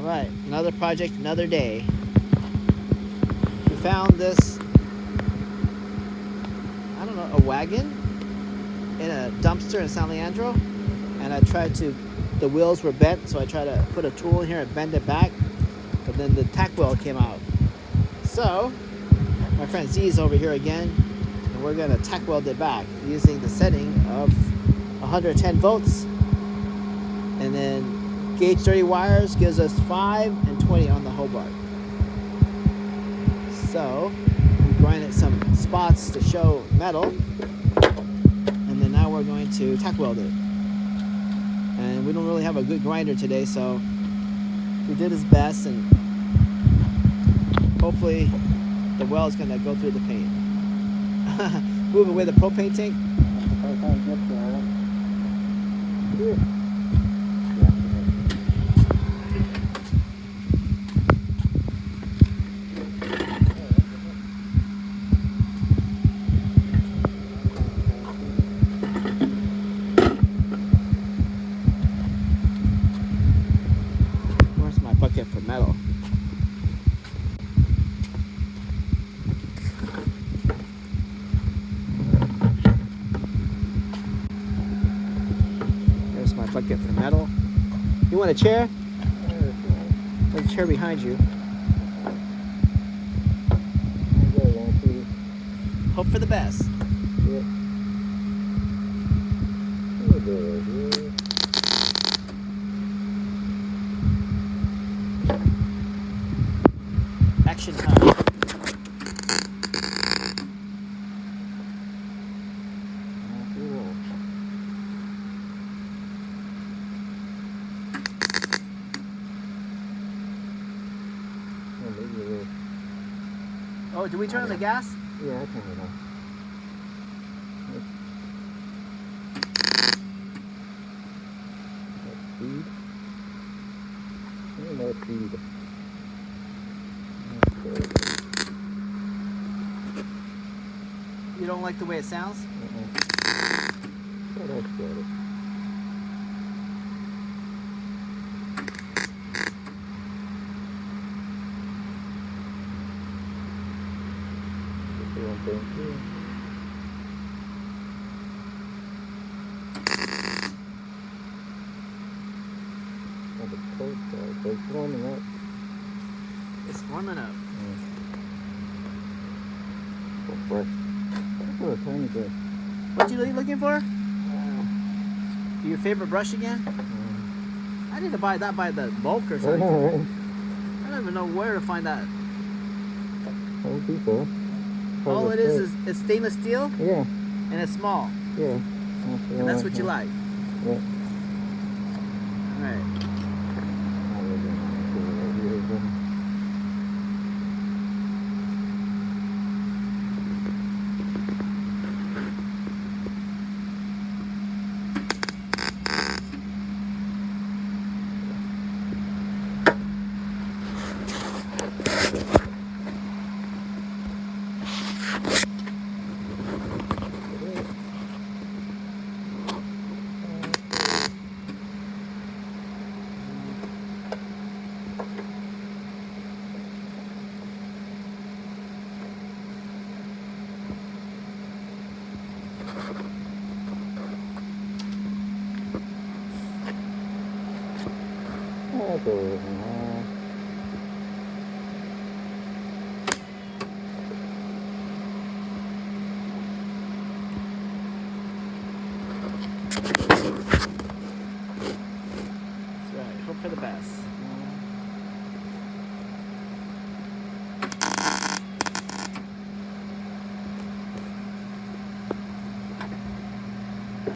Alright, another project, another day. We found this, I don't know, a wagon in a dumpster in San Leandro. And I tried to, the wheels were bent, so I tried to put a tool in here and bend it back. But then the tack wheel came out. So, my friend Z is over here again. And we're going to tack weld it back using the setting of 110 volts. And then gauge 30 wires gives us 5 and 20 on the Hobart. So we grinded some spots to show metal, and then now we're going to tack weld it. And we don't really have a good grinder today, so we did his best, and hopefully the weld is going to go through the paint. Move away the propane tank. Where's my bucket for metal? There's my bucket for metal. You want a chair? There's a chair behind you. Hope for the best. Action time. Oh, did we turn on the gas? Yeah, I turned it on. Speed. No speed. You don't like the way it sounds? Oh, that's better. It's warming up. It's warming up. So fresh. That's a tiny bit. What you looking for? Your favorite brush again? I need to buy that by the bulk or something. I don't even know where to find that. Home Depot. All it is it's stainless steel? Yeah. And it's small. Yeah. And that's what you like? Yeah. Alright. That's right. Hope for the best.